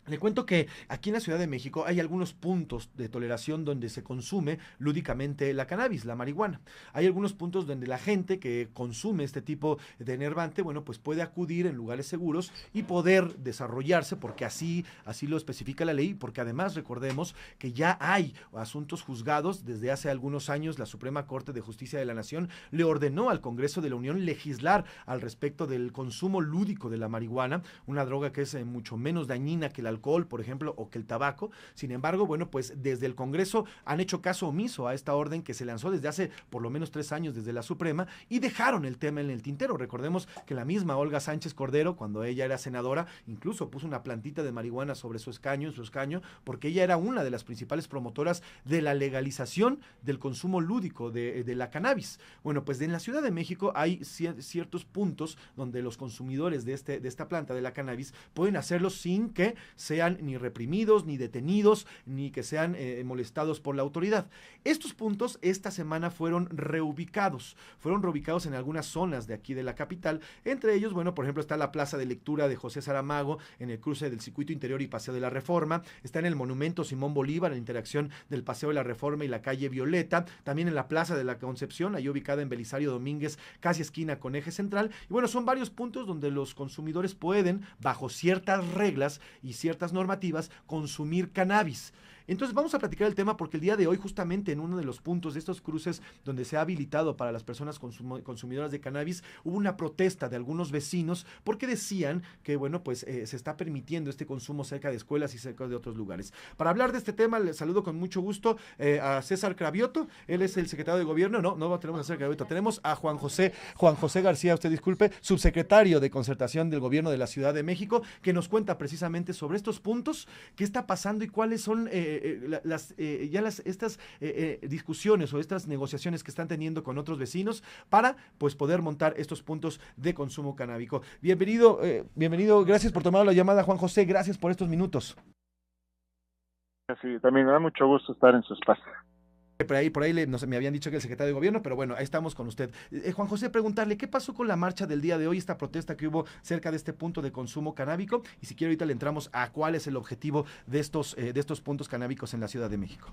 Le cuento que aquí en la Ciudad de México hay algunos puntos de toleración donde se consume lúdicamente la cannabis, la marihuana. Hay algunos puntos donde la gente que consume este tipo de enervante, bueno, pues puede acudir en lugares seguros y poder desarrollarse, porque así lo especifica la ley, porque además recordemos que ya hay asuntos juzgados desde hace algunos años. La Suprema Corte de Justicia de la Nación le ordenó al Congreso de la Unión legislar al respecto del consumo lúdico de la marihuana, una droga que es mucho menos dañina que el alcohol, por ejemplo, o que el tabaco. Sin embargo, bueno, pues desde el Congreso han hecho caso omiso a esta orden que se lanzó desde hace por lo menos 3 años desde la Suprema y dejaron el tema en el tintero. Recordemos que la misma Olga Sánchez Cordero, cuando ella era senadora, incluso puso una plantita de marihuana sobre su escaño, porque ella era una de las principales promotoras de la legalización del consumo lúdico de la cannabis. Bueno, pues en la Ciudad de México hay ciertos puntos donde los consumidores de esta planta de la cannabis pueden hacerlo sin que sean ni reprimidos, ni detenidos, ni que sean molestados por la autoridad. Estos puntos esta semana fueron reubicados en algunas zonas de aquí de la capital. Entre ellos, bueno, por ejemplo, está la Plaza de Lectura de José Saramago, en el cruce del Circuito Interior y Paseo de la Reforma. Está en el Monumento Simón Bolívar, en la interacción del Paseo de la Reforma y la calle Violeta. También en la Plaza de la Concepción, ahí ubicada en Belisario Domínguez, casi esquina con Eje Central. Y bueno, son varios puntos donde los consumidores pueden, bajo ciertas reglas y ciertas normativas, consumir cannabis. Entonces vamos a platicar el tema porque el día de hoy, justamente en uno de los puntos de estos cruces donde se ha habilitado para las personas consumidoras de cannabis, hubo una protesta de algunos vecinos porque decían que, bueno, pues se está permitiendo este consumo cerca de escuelas y cerca de otros lugares. Para hablar de este tema, les saludo con mucho gusto a César Cravioto. Él es el secretario de Gobierno. No tenemos a César Cravioto, tenemos a Juan José García, usted disculpe, subsecretario de Concertación del Gobierno de la Ciudad de México, que nos cuenta precisamente sobre estos puntos, qué está pasando y cuáles son estas discusiones o estas negociaciones que están teniendo con otros vecinos para pues poder montar estos puntos de consumo canábico. Bienvenido, gracias por tomar la llamada, Juan José, gracias por estos minutos. Sí, también me da mucho gusto estar en su espacio. Me habían dicho que el secretario de Gobierno, pero bueno, ahí estamos con usted. Juan José, preguntarle, ¿qué pasó con la marcha del día de hoy, esta protesta que hubo cerca de este punto de consumo canábico? Y si quiere, ahorita le entramos a cuál es el objetivo de estos puntos canábicos en la Ciudad de México.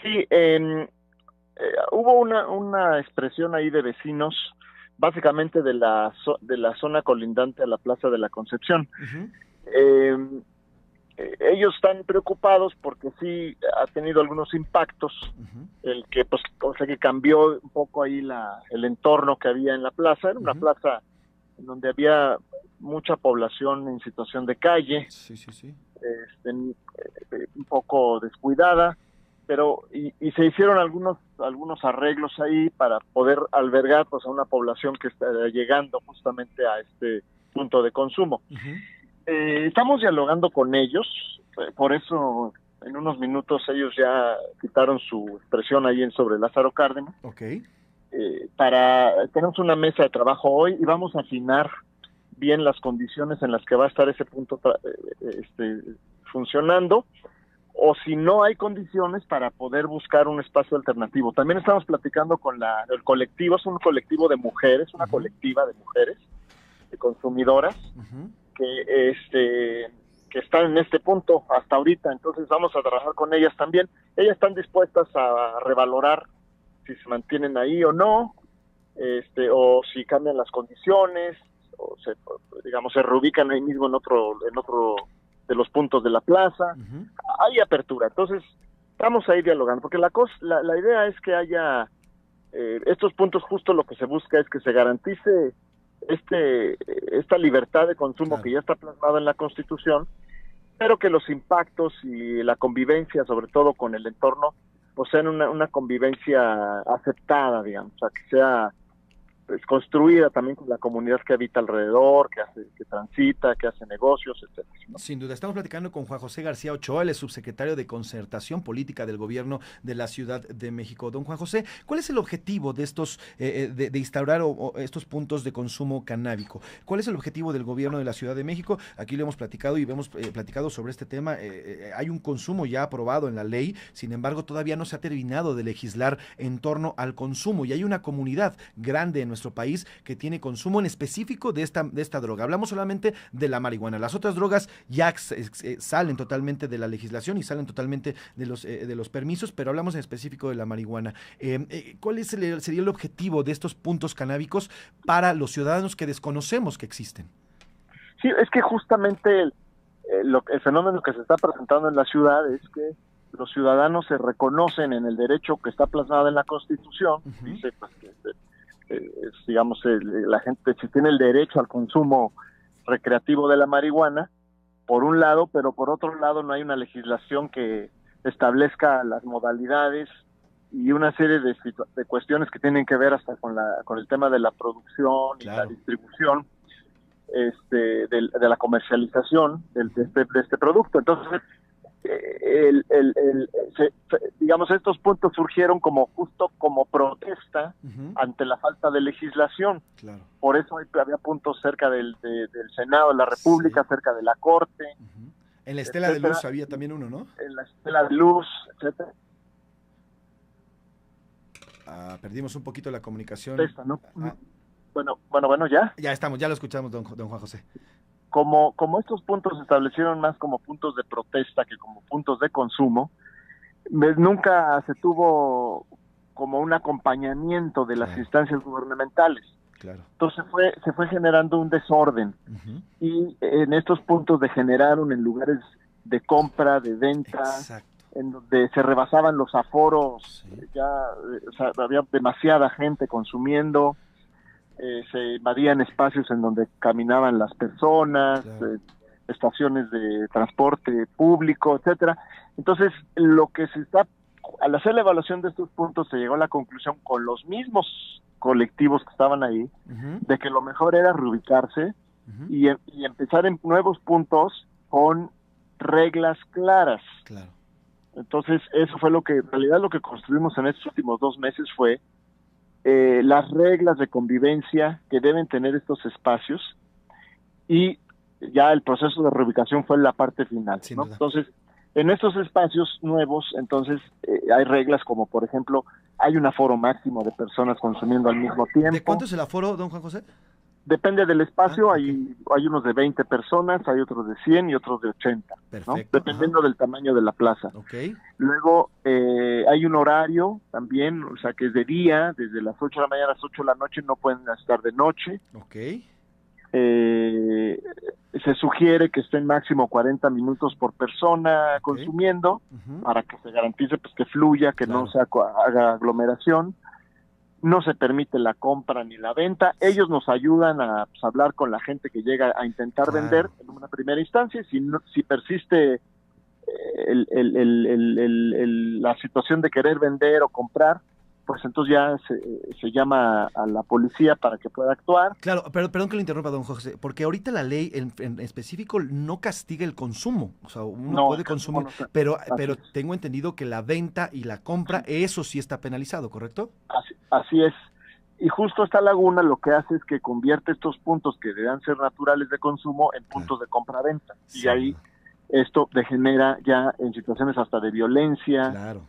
Sí, hubo una expresión ahí de vecinos, básicamente de la zona colindante a la Plaza de la Concepción. Uh-huh. Ellos están preocupados porque sí ha tenido algunos impactos, uh-huh. El que pues o sea que cambió un poco ahí un entorno que había en la plaza. Era una uh-huh. plaza en donde había mucha población en situación de calle, sí. Un poco descuidada, pero y se hicieron algunos arreglos ahí para poder albergar pues a una población que está llegando justamente a este punto de consumo. Uh-huh. Estamos dialogando con ellos, por eso en unos minutos ellos ya quitaron su expresión ahí sobre Lázaro Cárdenas. Okay. Tenemos una mesa de trabajo hoy y vamos a afinar bien las condiciones en las que va a estar ese punto funcionando, o si no hay condiciones para poder buscar un espacio alternativo. También estamos platicando con el colectivo, es un colectivo de mujeres, una uh-huh. colectiva de mujeres, de consumidoras, uh-huh. que están en este punto hasta ahorita, entonces vamos a trabajar con ellas también. Ellas están dispuestas a revalorar si se mantienen ahí o no, o si cambian las condiciones, o se reubican ahí mismo en otro de los puntos de la plaza. Uh-huh. Hay apertura, entonces vamos a ir dialogando, porque la idea es que haya estos puntos, justo lo que se busca es que se garantice esta libertad de consumo, claro, que ya está plasmada en la Constitución, pero que los impactos y la convivencia, sobre todo con el entorno, pues sean una convivencia aceptada, digamos, o sea, que sea pues construida también con la comunidad que habita alrededor, que transita, que hace negocios, etcétera, ¿no? Sin duda, estamos platicando con Juan José García Ochoa, el subsecretario de Concertación Política del Gobierno de la Ciudad de México. Don Juan José, ¿cuál es el objetivo de estos, de instaurar estos puntos de consumo canábico? ¿Cuál es el objetivo del Gobierno de la Ciudad de México? Aquí lo hemos platicado y hemos platicado sobre este tema. Hay un consumo ya aprobado en la ley, sin embargo, todavía no se ha terminado de legislar en torno al consumo y hay una comunidad grande en nuestro país que tiene consumo en específico de esta droga. Hablamos solamente de la marihuana. Las otras drogas ya salen totalmente de la legislación y salen totalmente de los permisos, pero hablamos en específico de la marihuana. ¿Cuál sería el objetivo de estos puntos canábicos para los ciudadanos que desconocemos que existen? Sí, es que justamente el fenómeno que se está presentando en la ciudad es que los ciudadanos se reconocen en el derecho que está plasmado en la Constitución. Dice pues que digamos la gente si tiene el derecho al consumo recreativo de la marihuana por un lado, pero por otro lado no hay una legislación que establezca las modalidades y una serie de cuestiones que tienen que ver hasta con el tema de la producción y la distribución de la comercialización de este producto. Entonces digamos, estos puntos surgieron justo como protesta ante la falta de legislación. Claro. Por eso había puntos cerca del Senado de la República, cerca de la Corte. En la Estela de Luz había también uno, ¿no? En la Estela de Luz, etcétera. Perdimos un poquito la comunicación. ¿No? Bueno, ¿ya? Ya estamos, ya lo escuchamos, don Juan José. Como estos puntos se establecieron más como puntos de protesta que como puntos de consumo, nunca se tuvo como un acompañamiento de las instancias gubernamentales. Claro. Entonces se fue generando un desorden. Y en estos puntos degeneraron en lugares de compra, de venta, en donde se rebasaban los aforos, había demasiada gente consumiendo. Se invadían espacios en donde caminaban las personas, estaciones de transporte público, etcétera. Entonces, al hacer la evaluación de estos puntos, se llegó a la conclusión con los mismos colectivos que estaban ahí, de que lo mejor era reubicarse y empezar en nuevos puntos con reglas claras. Claro. Entonces, eso fue en realidad lo que construimos en estos últimos 2 meses fue las reglas de convivencia que deben tener estos espacios y ya el proceso de reubicación fue la parte final, ¿no? Entonces, en estos espacios nuevos, entonces hay reglas como, por ejemplo, hay un aforo máximo de personas consumiendo al mismo tiempo. ¿De cuánto es el aforo, don Juan José? Depende del espacio, hay unos de 20 personas, hay otros de 100 y otros de 80, ¿no? Dependiendo del tamaño de la plaza. Luego hay un horario también, o sea que es de día, desde las 8 de la mañana a las 8 de la noche, no pueden estar de noche. Se sugiere que estén máximo 40 minutos por persona consumiendo, para que se garantice pues que fluya, que no se haga aglomeración. No se permite la compra ni la venta. Ellos nos ayudan a hablar con la gente que llega a intentar vender en una primera instancia. Si persiste la situación de querer vender o comprar, pues entonces ya se llama a la policía para que pueda actuar. Claro, pero perdón que le interrumpa, don José, porque ahorita la ley en específico no castiga el consumo, o sea, uno puede consumir, pero tengo entendido que la venta y la compra, eso sí está penalizado, ¿correcto? Así es. Y justo esta laguna lo que hace es que convierte estos puntos que deberían ser naturales de consumo en puntos de compra-venta. Y ahí esto degenera ya en situaciones hasta de violencia. Claro.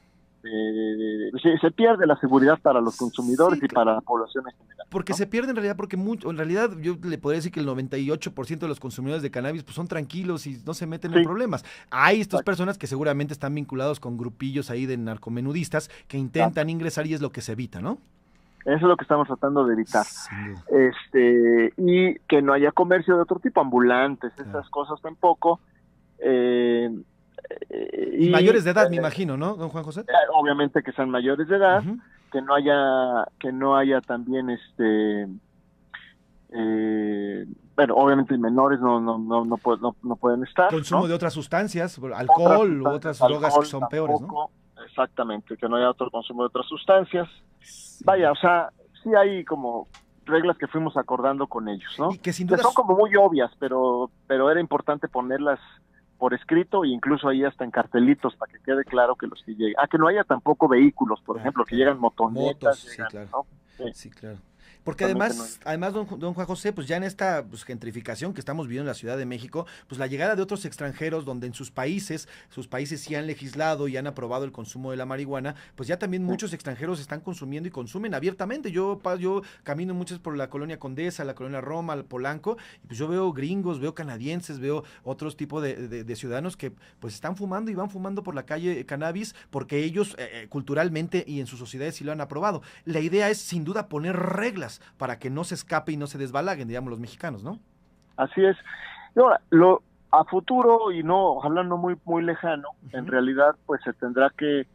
Se pierde la seguridad para los consumidores y para la población en general. Porque se pierde en realidad, en realidad yo le podría decir que el 98% de los consumidores de cannabis pues son tranquilos y no se meten en problemas. Hay estas personas que seguramente están vinculados con grupillos ahí de narcomenudistas que intentan ingresar y es lo que se evita, ¿no? Eso es lo que estamos tratando de evitar. Y que no haya comercio de otro tipo, ambulantes, esas cosas tampoco. Y mayores de edad, me imagino, ¿no, don Juan José? Obviamente que sean mayores de edad, que no haya también bueno, obviamente menores no pueden estar. Consumo de otras sustancias, alcohol u otras drogas que son peores, ¿no? Exactamente, que no haya otro consumo de otras sustancias. Vaya, o sea, sí hay como reglas que fuimos acordando con ellos, ¿no? Y que sin duda son como muy obvias, pero era importante ponerlas por escrito e incluso ahí hasta en cartelitos para que quede claro que los que llegan. Que no haya tampoco vehículos, por ejemplo, que llegan motonetas. Motos, llegan, sí, claro. ¿no? Sí, claro. Porque Realmente no además don Juan José, pues ya en esta pues, gentrificación que estamos viviendo en la Ciudad de México, pues la llegada de otros extranjeros donde en sus países sí han legislado y han aprobado el consumo de la marihuana, pues ya también muchos extranjeros están consumiendo y consumen abiertamente. Yo camino muchas por la colonia Condesa, la colonia Roma, el Polanco, y pues yo veo gringos, veo canadienses, veo otros tipos de ciudadanos que pues están fumando y van fumando por la calle cannabis porque ellos culturalmente y en sus sociedades sí lo han aprobado. La idea es sin duda poner reglas para que no se escape y no se desbalaguen, digamos, los mexicanos, ¿no? Así es. Y ahora, a futuro y no, hablando muy lejano, en realidad pues se tendrá que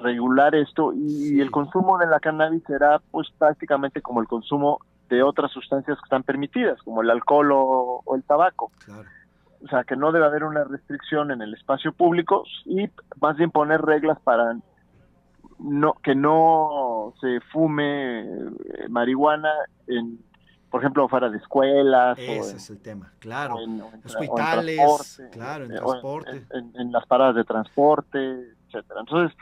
regular esto y el consumo de la cannabis será pues prácticamente como el consumo de otras sustancias que están permitidas, como el alcohol o el tabaco. Claro. O sea, que no debe haber una restricción en el espacio público y más bien poner reglas para que no se fume marihuana por ejemplo, fuera de escuelas. Ese es el tema, claro. Hospitales, claro, en transporte. En las paradas de transporte, etcétera. Entonces,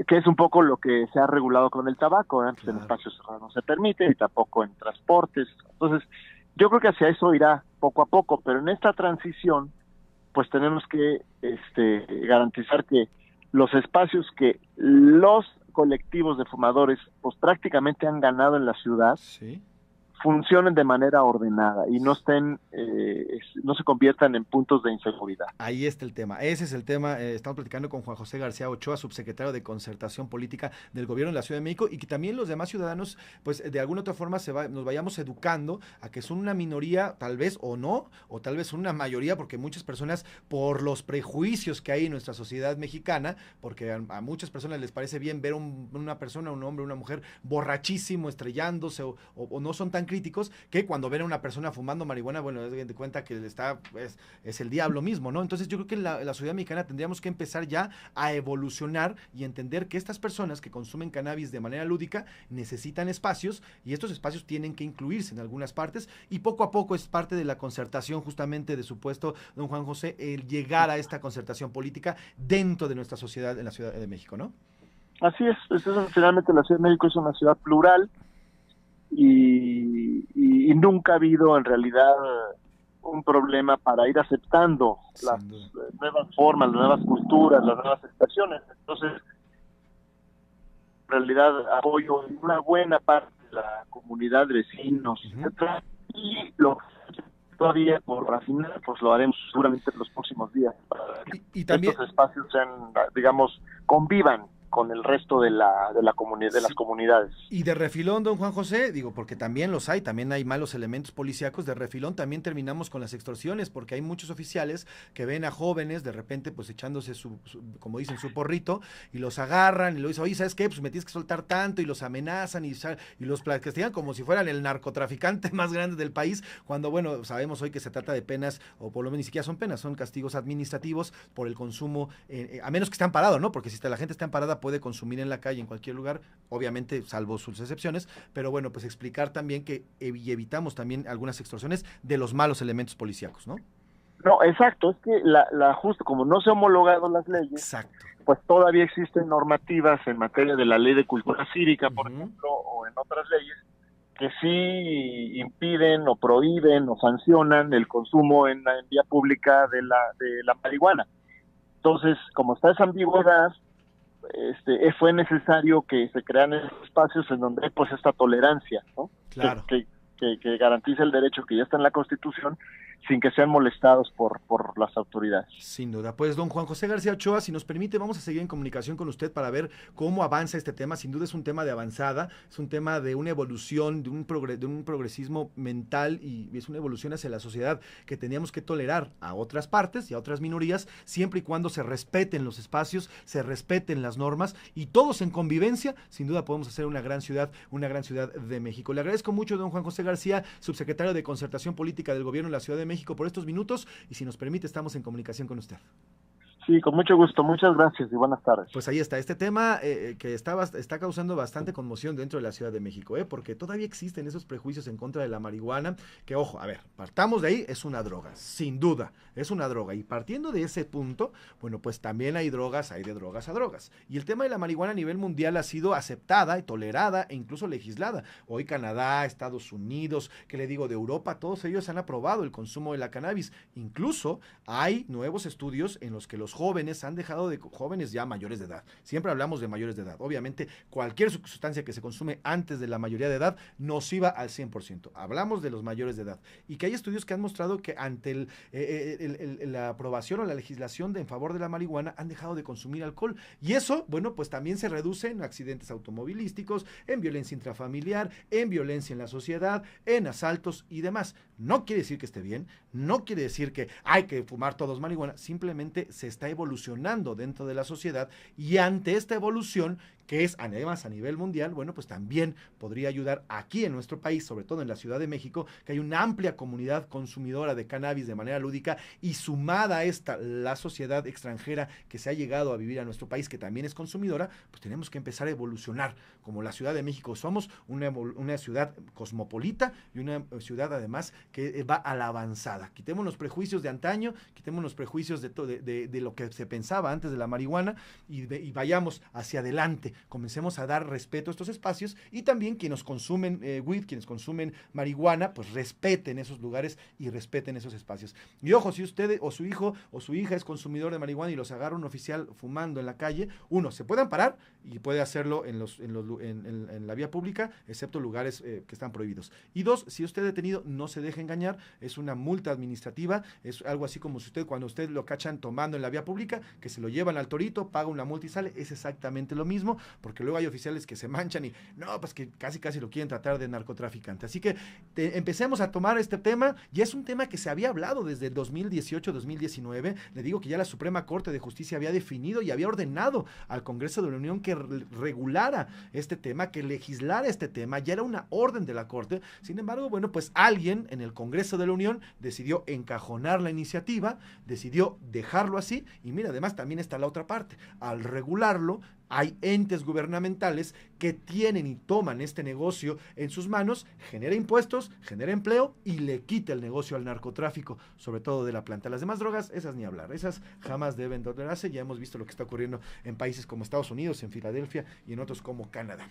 que es un poco lo que se ha regulado con el tabaco, ¿eh? Pues en espacios cerrados no se permite y tampoco en transportes. Entonces, yo creo que hacia eso irá poco a poco, pero en esta transición, pues tenemos que garantizar que los espacios que los colectivos de fumadores pues prácticamente han ganado en la ciudad, sí, funcionen de manera ordenada y no se conviertan en puntos de inseguridad. Ahí está el tema, ese es el tema. Estamos platicando con Juan José García Ochoa, subsecretario de Concertación Política del Gobierno de la Ciudad de México, y que también los demás ciudadanos, pues de alguna u otra forma nos vayamos educando a que son una minoría, tal vez o no, o tal vez son una mayoría, porque muchas personas, por los prejuicios que hay en nuestra sociedad mexicana, porque a muchas personas les parece bien ver una persona, un hombre, una mujer borrachísimo, estrellándose, o no son tan críticos, que cuando ven a una persona fumando marihuana, bueno, de cuenta que es el diablo mismo, ¿no? Entonces yo creo que en la sociedad mexicana tendríamos que empezar ya a evolucionar y entender que estas personas que consumen cannabis de manera lúdica necesitan espacios, y estos espacios tienen que incluirse en algunas partes, y poco a poco es parte de la concertación justamente de su puesto, don Juan José, el llegar a esta concertación política dentro de nuestra sociedad en la Ciudad de México, ¿no? Así es, finalmente la Ciudad de México es una ciudad plural, y nunca ha habido en realidad un problema para ir aceptando las nuevas formas, las nuevas culturas, las nuevas expresiones. Entonces, en realidad apoyo una buena parte de la comunidad de vecinos, etcétera, y lo todavía por afinar, pues lo haremos seguramente en los próximos días para que también estos espacios sean, digamos, convivan con el resto de la comunidad, de las comunidades. Y de refilón, don Juan José, digo, porque también también hay malos elementos policíacos, de refilón también terminamos con las extorsiones, porque hay muchos oficiales que ven a jóvenes de repente pues echándose como dicen, su porrito, y los agarran y lo dicen, oye, ¿sabes qué? Pues me tienes que soltar tanto, y los amenazan y los castigan como si fueran el narcotraficante más grande del país, cuando bueno, sabemos hoy que se trata de penas, o por lo menos ni siquiera son penas, son castigos administrativos por el consumo, a menos que esté amparado, ¿no? Porque si la gente está amparada puede consumir en la calle, en cualquier lugar, obviamente salvo sus excepciones, pero bueno, pues explicar también que evitamos también algunas extorsiones de los malos elementos policíacos, ¿no? No, exacto, es que justo como no se han homologado las leyes, exacto, pues todavía existen normativas en materia de la ley de cultura cívica, por ejemplo, o en otras leyes, que sí impiden o prohíben o sancionan el consumo en vía pública de la marihuana. Entonces, como está esa ambigüedad, fue necesario que se crean esos espacios en donde hay pues esta tolerancia, ¿no? Claro. Que garantice el derecho que ya está en la Constitución, sin que sean molestados por las autoridades. Sin duda. Pues don Juan José García Ochoa, si nos permite, vamos a seguir en comunicación con usted para ver cómo avanza este tema. Sin duda es un tema de avanzada, es un tema de una evolución, de un progresismo mental, y es una evolución hacia la sociedad que teníamos que tolerar a otras partes y a otras minorías, siempre y cuando se respeten los espacios, se respeten las normas, y todos en convivencia, sin duda podemos hacer una gran ciudad de México. Le agradezco mucho, don Juan José García, subsecretario de Concertación Política del Gobierno de la Ciudad de México, por estos minutos, y si nos permite, estamos en comunicación con usted. Sí, con mucho gusto. Muchas gracias y buenas tardes. Pues ahí está, este tema que está causando bastante conmoción dentro de la Ciudad de México, porque todavía existen esos prejuicios en contra de la marihuana, que ojo, a ver, partamos de ahí, es una droga, sin duda, es una droga, y partiendo de ese punto, bueno, pues también hay drogas, hay de drogas a drogas, y el tema de la marihuana a nivel mundial ha sido aceptada y tolerada e incluso legislada. Hoy Canadá, Estados Unidos, que le digo, de Europa, todos ellos han aprobado el consumo de la cannabis, incluso hay nuevos estudios en los que los jóvenes han dejado de, jóvenes ya mayores de edad, siempre hablamos de mayores de edad, obviamente cualquier sustancia que se consume antes de la mayoría de edad nociva al 100%, hablamos de los mayores de edad, y que hay estudios que han mostrado que ante la aprobación o la legislación en favor de la marihuana han dejado de consumir alcohol, y eso, bueno, pues también se reduce en accidentes automovilísticos, en violencia intrafamiliar, en violencia en la sociedad, en asaltos y demás. No quiere decir que esté bien, no quiere decir que hay que fumar todos marihuana, simplemente se está evolucionando dentro de la sociedad, y ante esta evolución, que es además a nivel mundial, bueno, pues también podría ayudar aquí en nuestro país, sobre todo en la Ciudad de México, que hay una amplia comunidad consumidora de cannabis de manera lúdica, y sumada a esta la sociedad extranjera que se ha llegado a vivir a nuestro país, que también es consumidora, pues tenemos que empezar a evolucionar. Como la Ciudad de México somos una ciudad cosmopolita y una ciudad además que va a la avanzada. Quitemos los prejuicios de antaño, quitemos los prejuicios de lo que se pensaba antes de la marihuana, y vayamos hacia adelante. Comencemos a dar respeto a estos espacios, y también quienes consumen weed, quienes consumen marihuana, pues respeten esos lugares y respeten esos espacios. Y ojo, si usted o su hijo o su hija es consumidor de marihuana y los agarra un oficial fumando en la calle, uno, se pueden parar y puede hacerlo en la vía pública, excepto lugares que están prohibidos. Y dos, si usted es detenido, no se deje engañar, es una multa administrativa, es algo así como si cuando usted lo cachan tomando en la vía pública, que se lo llevan al torito, paga una multa y sale, es exactamente lo mismo, porque luego hay oficiales que se manchan y no, pues que casi lo quieren tratar de narcotraficante. Así que empecemos a tomar este tema, y es un tema que se había hablado desde el 2018-2019, le digo que ya la Suprema Corte de Justicia había definido y había ordenado al Congreso de la Unión que regulara este tema, que legislara este tema, ya era una orden de la Corte. Sin embargo, bueno, pues alguien en el Congreso de la Unión decidió encajonar la iniciativa, decidió dejarlo así, y mira, además también está la otra parte, al regularlo, hay entes gubernamentales que tienen y toman este negocio en sus manos, genera impuestos, genera empleo y le quita el negocio al narcotráfico, sobre todo de la planta. Las demás drogas, esas ni hablar, esas jamás deben tolerarse. Ya hemos visto lo que está ocurriendo en países como Estados Unidos, en Filadelfia y en otros como Canadá.